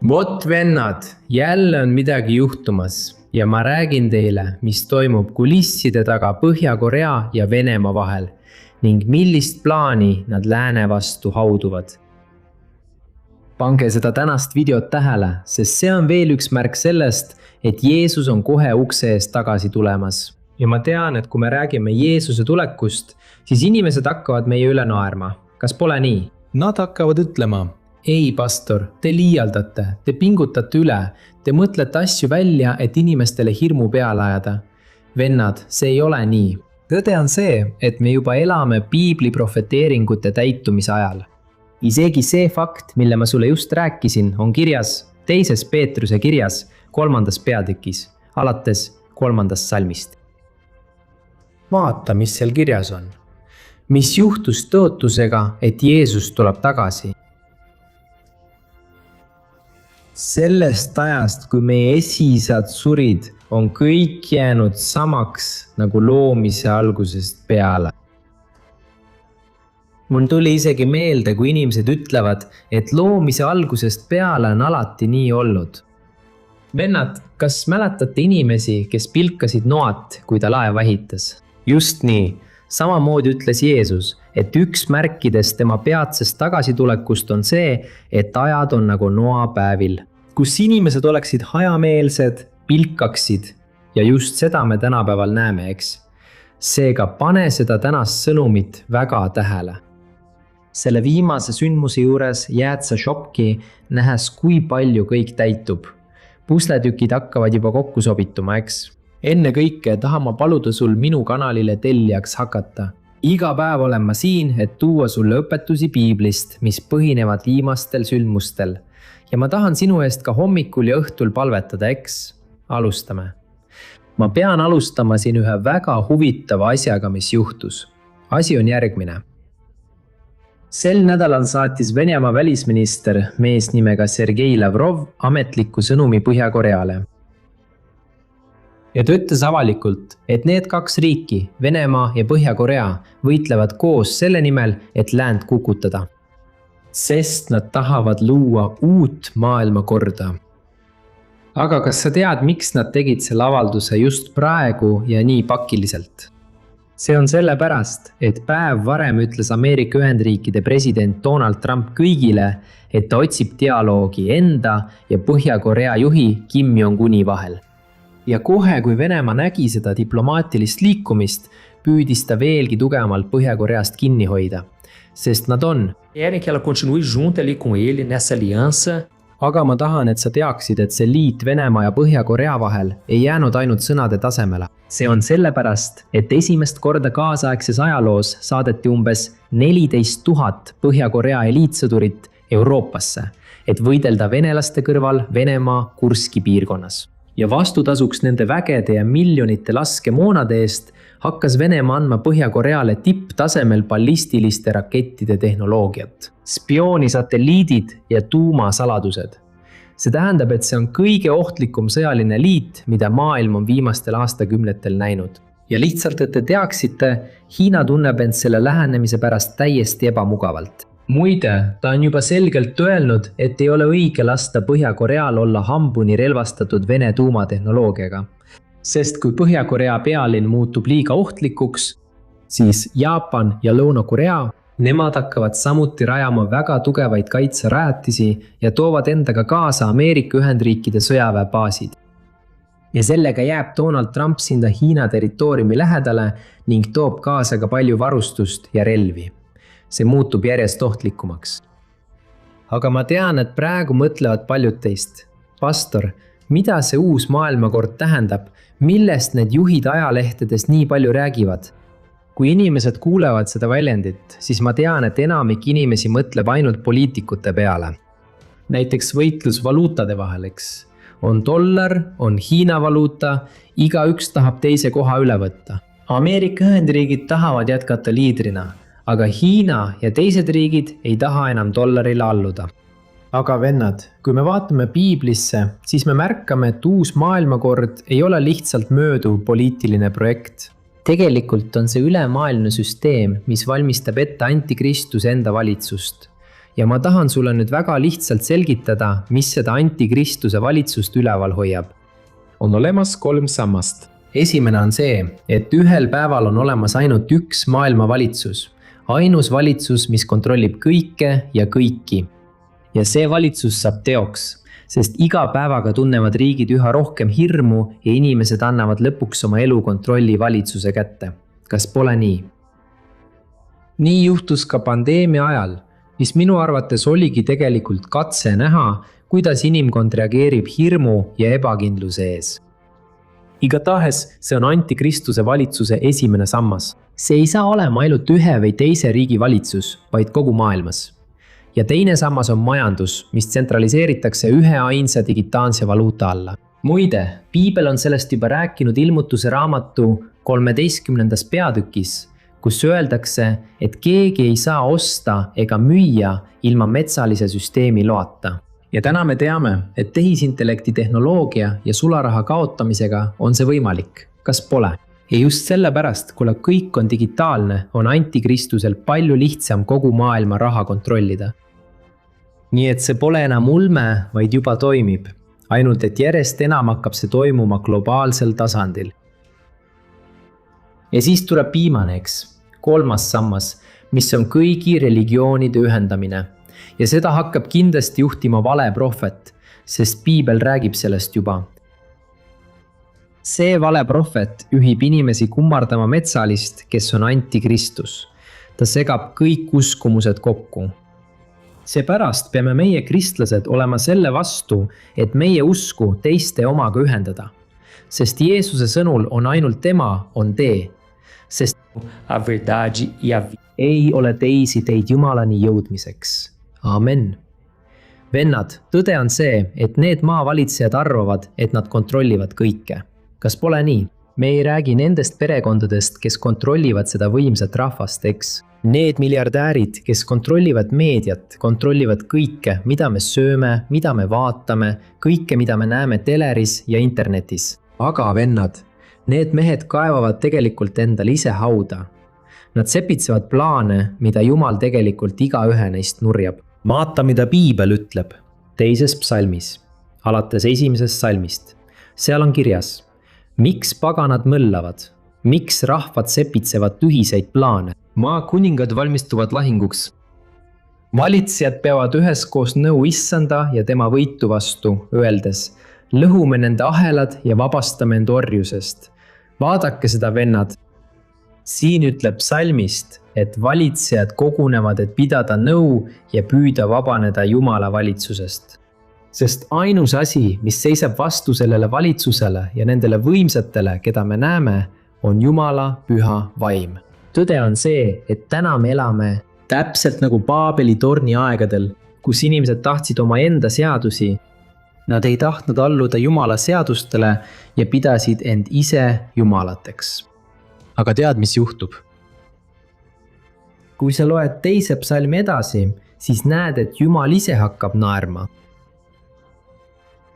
Vot vennad, jälle on midagi juhtumas ja ma räägin teile, mis toimub kulisside taga Põhja-Korea ja Venemaa vahel ning millist plaani nad lääne vastu hauduvad. Pange seda tänast videot tähele, sest see on veel üks märk sellest, et Jeesus on kohe ukse eest tagasi tulemas. Ja ma tean, et kui me räägime Jeesuse tulekust, siis inimesed hakkavad meie üle naerma. Kas pole nii? Nad hakkavad ütlema: Ei, pastor, te liialdate, te pingutate üle, te mõtlete asju välja, et inimestele hirmu peale ajada. Vennad, see ei ole nii. Tõde on see, et me juba elame piibli profeteeringute täitumise ajal. Isegi see fakt, mille ma sulle just rääkisin, on kirjas 2. Peetruse kirjas 3. peatükis, alates 3. salmist. Vaata, mis seal kirjas on. Mis juhtus tõotusega, et Jeesus tuleb tagasi? Sellest ajast, kui meie esiisad surid, on kõik jäänud samaks nagu loomise algusest peale. Mul tuli isegi meelde, kui inimesed ütlevad, et loomise algusest peale on alati nii olnud. Vennad, kas mäletate inimesi, kes pilkasid Noat, kui ta laeva ehitas? Just nii. Samamoodi ütles Jeesus, et üks märkidest tema peatsest tagasitulekust on see, et ajad on nagu Noa päevil, kus inimesed oleksid hajameelsed, pilkaksid ja just seda me tänapäeval näeme, eks. Seega pane seda tänast sõnumit väga tähele. Selle viimase sündmuse juures jääd sa šokki, nähes kui palju kõik täitub. Pusletükid hakkavad juba kokku sobituma, eks. Enne kõike tahan ma paluda sul minu kanalile tellijaks hakata. Iga päev olen ma siin, et tuua sulle õpetusi piiblist, mis põhinevad viimastel sündmustel. Ja ma tahan sinu eest ka hommikul ja õhtul palvetada, eks. Alustame. Ma pean alustama siin ühe väga huvitava asjaga, mis juhtus. Asi on järgmine. Sel nädalal saatis Venemaa välisminister mees nimega Sergei Lavrov ametliku sõnumi Põhja-Koreale. Ja ta ütles avalikult, et need kaks riiki, Venemaa ja Põhja-Korea, võitlevad koos selle nimel, et läänt kukutada. Sest nad tahavad luua uut maailmakorda. Aga kas sa tead, miks nad tegid selle avalduse just praegu ja nii pakiliselt? See on sellepärast, et päev varem ütles Ameerika Ühendriikide president Donald Trump kõigile, et ta otsib dialoogi enda ja Põhja-Korea juhi Kim Jong-uni vahel. Ja kohe, kui Venemaa nägi seda diplomaatilist liikumist, püüdis ta veelgi tugevamalt Põhja-Koreast kinni hoida, sest nad on. Querem que ela continue junto ali com ele nessa aliança. Aga ma tahan, et sa teaksid, et see liit Venemaa ja Põhja-Korea vahel ei jäänud ainult sõnade tasemele. See on sellepärast, et esimest korda kaasaegses ajaloos saadeti umbes 14 000 Põhja-Korea eliitsõdurit Euroopasse, et võidelda venelaste kõrval Venemaa Kurski piirkonnas. Ja vastutasuks nende vägede ja miljonite laskemoonade eest hakkas Venemaa andma Põhja-Koreale tipptasemel ballistiliste rakettide tehnoloogiat, spionisatelliidid ja tuumasaladused. See tähendab, et see on kõige ohtlikum sõjaline liit, mida maailm on viimastel aastakümnetel näinud. Ja lihtsalt, et te teaksite, Hiina tunneb end selle lähenemise pärast täiesti ebamugavalt. Muide, ta on juba selgelt öelnud, et ei ole õige lasta Põhja-Koreal olla hambuni relvastatud Vene tuumatehnoloogiaga. Sest kui Põhja-Korea pealinn muutub liiga ohtlikuks, siis Jaapan ja Lõuna-Korea, nemad hakkavad samuti rajama väga tugevaid kaitserajatisi ja toovad endaga kaasa Ameerika Ühendriikide sõjaväebaasid. Ja sellega jääb Donald Trump sinna Hiina territooriumi lähedale ning toob kaasa ka palju varustust ja relvi. See muutub järjest ohtlikumaks. Aga ma tean, et praegu mõtlevad paljud teist. Pastor, mida see uus maailmakord tähendab? Millest need juhid ajalehtedes nii palju räägivad? Kui inimesed kuulevad seda väljendit, siis ma tean, et enamik inimesi mõtleb ainult poliitikute peale. Näiteks võitlus valuutade vahel, eks. On dollar, on Hiina valuuta, igaüks tahab teise koha üle võtta. Ameerika Ühendriigid tahavad jätkata liidrina, aga Hiina ja teised riigid ei taha enam dollarile alluda. Aga vennad, kui me vaatame piiblisse, siis me märkame, et uus maailmakord ei ole lihtsalt mööduv poliitiline projekt. Tegelikult on see ülemaailmne süsteem, mis valmistab ette antikristus enda valitsust. ja ma tahan sulle nüüd väga lihtsalt selgitada, mis seda antikristuse valitsust üleval hoiab. On olemas 3 sammast. Esimene on see, et ühel päeval on olemas ainult üks maailma valitsus. Ainus valitsus, mis kontrollib kõike ja kõiki. Ja see valitsus saab teoks, sest iga päevaga tunnevad riigid üha rohkem hirmu ja inimesed annavad lõpuks oma elu kontrolli valitsuse kätte. Kas pole nii? Nii juhtus ka pandeemia ajal, mis minu arvates oligi tegelikult katse näha, kuidas inimkond reageerib hirmu ja ebakindluse ees. Igatahes see on antikristuse valitsuse esimene sammas. See ei saa olema ainult ühe või teise riigi valitsus, vaid kogu maailmas. Ja teine sammas on majandus, mis tsentraliseeritakse ühe ainsa digitaalse valuuta alla. Muide, Piibel on sellest juba rääkinud ilmutuse raamatu 13. peatükis, kus öeldakse, et keegi ei saa osta ega müüa ilma metsalise süsteemi loata. Ja täna me teame, et tehisintellekti tehnoloogia ja sularaha kaotamisega on see võimalik. Kas pole? Ja just sellepärast, kuna kõik on digitaalne, on antikristusel palju lihtsam kogu maailma raha kontrollida. Nii et see pole enam ulme, vaid juba toimib. Ainult et järjest enam hakkab see toimuma globaalsel tasandil. Ja siis tuleb viimane, eks, 3. sammas, mis on kõigi religioonide ühendamine. Ja seda hakkab kindlasti juhtima vale prohvet, sest Piibel räägib sellest juba. See vale prohvet juhib inimesi kummardama metsalist, kes on antikristus. Ta segab kõik uskumused kokku. Seepärast peame meie kristlased olema selle vastu, et meie usku teiste omaga ühendada. Sest Jeesuse sõnul on ainult tema on tee. Sest a verdade e a vida. Ei ole teisi teid Jumalani jõudmiseks. Amen. Vennad, tõde on see, et need maavalitsejad arvavad, et nad kontrollivad kõike. Kas pole nii? Me ei räägi nendest perekondadest, kes kontrollivad seda võimsat rahvast, eks. Need miljardäärid, kes kontrollivad meediat, kontrollivad kõike, mida me sööme, mida me vaatame, kõike, mida me näeme teleris ja internetis. Aga vennad, need mehed kaevavad tegelikult endal ise hauda. Nad sepitsevad plaane, mida Jumal tegelikult igaühe neist nurjab. Vaata, mida Piibel ütleb 2. psalmis, alates 1. salmist. Seal on kirjas, miks paganad mõllavad, miks rahvad sepitsevad tühiseid plaane. Maa kuningad valmistuvad lahinguks. Valitsejad peavad üheskoos nõu issanda ja tema võitu vastu, öeldes, lõhume nende ahelad ja vabastame end orjusest. Vaadake seda, vennad. Siin ütleb psalmist, et valitsejad kogunevad, et pidada nõu ja püüda vabaneda Jumala valitsusest. Sest ainus asi, mis seisab vastu sellele valitsusele ja nendele võimsatele, keda me näeme, on Jumala püha vaim. Tõde on see, et täna me elame täpselt nagu Paabeli torni aegadel, kus inimesed tahtsid oma enda seadusi. Nad ei tahtnud alluda Jumala seadustele ja pidasid end ise jumalateks. Aga tead, mis juhtub? Kui sa loed 2. psalmi edasi, siis näed, et Jumal ise hakkab naerma.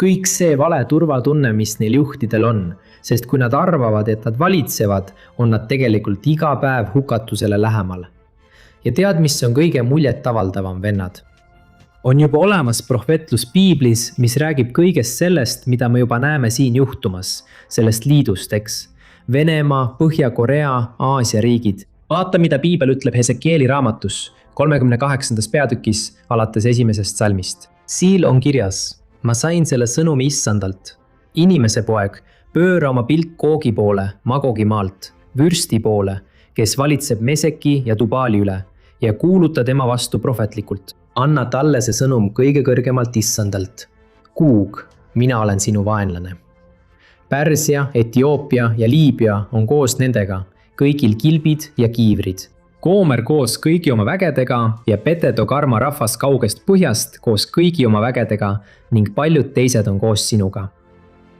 Kõik see vale turvatunne, mis neil juhtidel on, sest kui nad arvavad, et nad valitsevad, on nad tegelikult iga päev hukatusele lähemal. Ja tead, mis on kõige muljetavaldavam, vennad? On juba olemas prohvetlus Piiblis, mis räägib kõigest sellest, mida me juba näeme siin juhtumas, sellest liidust, eks. Venemaa, Põhja-Korea, Aasia riigid. Vaata, mida Piibel ütleb Hesekieli raamatus, 38. peatükis, alates 1. salmist. Siil on kirjas, ma sain selle sõnumi issandalt. Inimese poeg, pööra oma pilk Koogi poole, Magogi maalt, vürsti poole, kes valitseb Meseki ja Tubaali üle ja kuuluta tema vastu prohvetlikult. Anna talle see sõnum kõige kõrgemalt issandalt. Kuug, mina olen sinu vaenlane. Pärsia, Etioopia ja Liibüa on koos nendega, kõigil kilbid ja kiivrid. Koomer koos kõigi oma vägedega ja Petedo-Karma rahvas kaugest põhjast koos kõigi oma vägedega ning paljud teised on koos sinuga.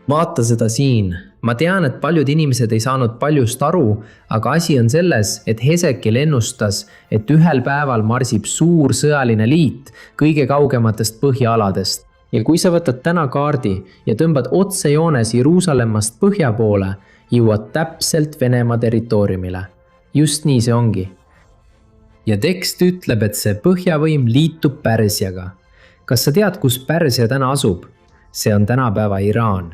Vaata seda siin. Ma tean, et paljud inimesed ei saanud paljust aru, aga asi on selles, et Hesekiel ennustas, et ühel päeval marsib suur sõjaline liit kõige kaugematest põhjaaladest. Ja kui sa võtad täna kaardi ja tõmbad otsejoones Jeruusalemmast põhja poole, jõuad täpselt Venemaa territooriumile. Just nii see ongi. ja tekst ütleb, et see põhjavõim liitub Pärsiaga. Kas sa tead, kus Pärsia täna asub? See on tänapäeva Iraan.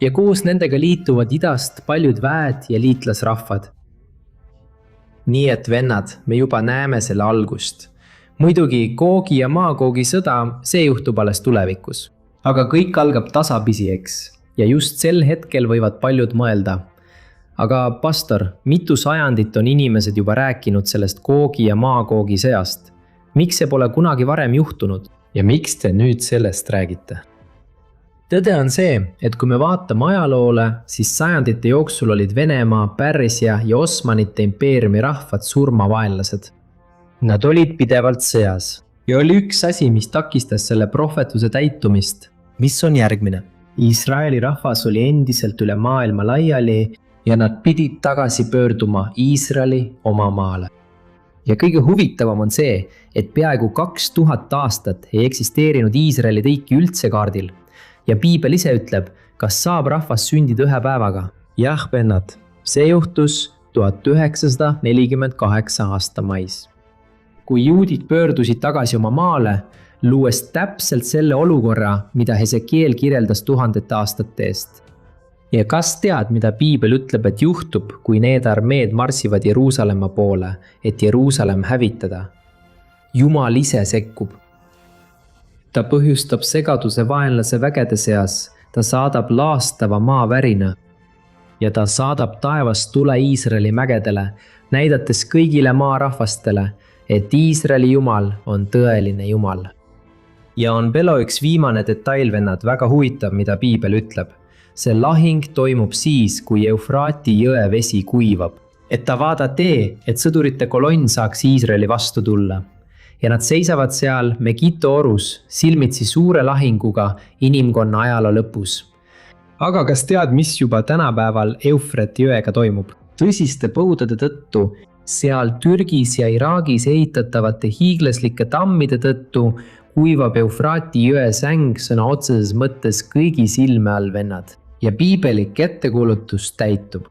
Ja koos nendega liituvad idast paljud väed ja liitlasrahvad. Nii et vennad, me juba näeme selle algust. Muidugi Googi ja Maagoogi sõda, see juhtub alles tulevikus. Aga kõik algab tasapisi, eks. Ja just sel hetkel võivad paljud mõelda. Aga pastor, mitu sajandit on inimesed juba rääkinud sellest Googi ja Maagoogi sõjast? Miks see pole kunagi varem juhtunud? Ja miks te nüüd sellest räägite? Tõde on see, et kui me vaatame ajaloole, siis sajandite jooksul olid Venemaa, Pärsia ja Osmanite impeeriumi rahvad surmavaenlased. Nad olid pidevalt sõjas. Ja oli üks asi, mis takistas selle prohvetuse täitumist. Mis on järgmine? Iisraeli rahvas oli endiselt üle maailma laiali ja nad pidid tagasi pöörduma Iisraeli oma maale. Ja kõige huvitavam on see, et peaaegu 2000 aastat ei eksisteerinud Iisraeli riiki üldse kaardil. Ja piibel ise ütleb, kas saab rahvas sündida ühe päevaga? Jah, vennad, see juhtus 1948 aasta mais. Kui juudid pöördusid tagasi oma maale, luues täpselt selle olukorra, mida Hesekiel kirjeldas tuhandete aastate eest. Ja kas tead, mida piibel ütleb, et juhtub, kui need armeed marsivad Jeruusalemma poole, et Jeruusalemm hävitada? Jumal ise sekkub. Ta põhjustab segaduse vaenlase vägede seas, ta saadab laastava maavärina ja ta saadab taevast tule Iisraeli mägedele, näidates kõigile maarahvastele, et Iisraeli Jumal on tõeline Jumal. Ja on veel üks viimane detail, vennad, väga huvitav, mida piibel ütleb. See lahing toimub siis, kui Eufraati jõe vesi kuivab, et ta vaada tee, et sõdurite kolonn saaks Iisraeli vastu tulla. Ja nad seisavad seal Megiddo orus, silmitsi suure lahinguga inimkonna ajaloo lõpus. Aga kas tead, mis juba tänapäeval Eufrati jõega toimub? Tõsiste põudade tõttu, seal Türgis ja Iraagis ehitatavate hiiglaslike tammide tõttu kuivab Eufraati jõe säng sõna otseses mõttes kõigi silme all, vennad. Ja piibelik ettekuulutus täitub.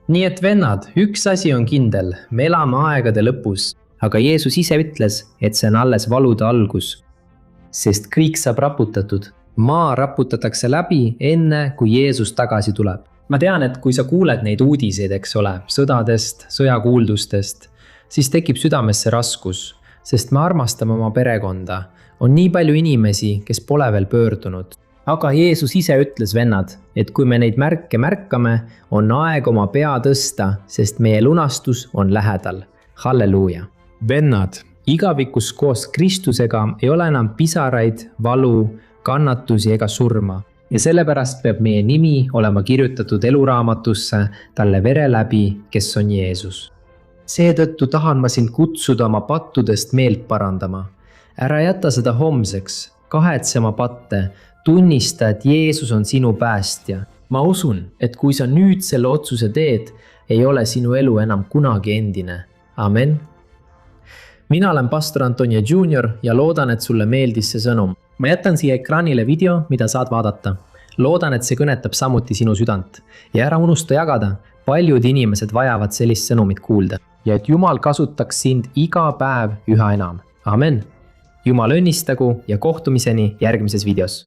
Nii et vennad, üks asi on kindel, me elame aegade lõpus. Aga Jeesus ise ütles, et see on alles valude algus. Sest kõik saab raputatud. Maa raputatakse läbi enne, kui Jeesus tagasi tuleb. Ma tean, et kui sa kuuled neid uudiseid, eks ole, sõdadest, sõjakuuldustest, siis tekib südamesse raskus, sest me armastame oma perekonda. On nii palju inimesi, kes pole veel pöördunud. Aga Jeesus ise ütles, vennad, et kui me neid märke märkame, on aeg oma pea tõsta, sest meie lunastus on lähedal. Halleluuja! Vennad, igavikus koos Kristusega ei ole enam pisaraid, valu, kannatusi ega surma. Ja sellepärast peab meie nimi olema kirjutatud eluraamatusse talle vere läbi, kes on Jeesus. Seetõttu tahan ma sind kutsuda oma pattudest meelt parandama. Ära jäta seda homseks, kahetse oma patte, tunnista, et Jeesus on sinu päästja. Ma usun, et kui sa nüüd selle otsuse teed, ei ole sinu elu enam kunagi endine. Amen. Mina olen pastor Antonio Junior ja loodan, et sulle meeldis see sõnum. Ma jätan siia ekraanile video, mida saad vaadata. Loodan, et see kõnetab samuti sinu südant. Ja ära unusta jagada, paljud inimesed vajavad sellist sõnumit kuulda. Ja et Jumal kasutaks sind iga päev üha enam. Amen. Jumal õnnistagu ja kohtumiseni järgmises videos.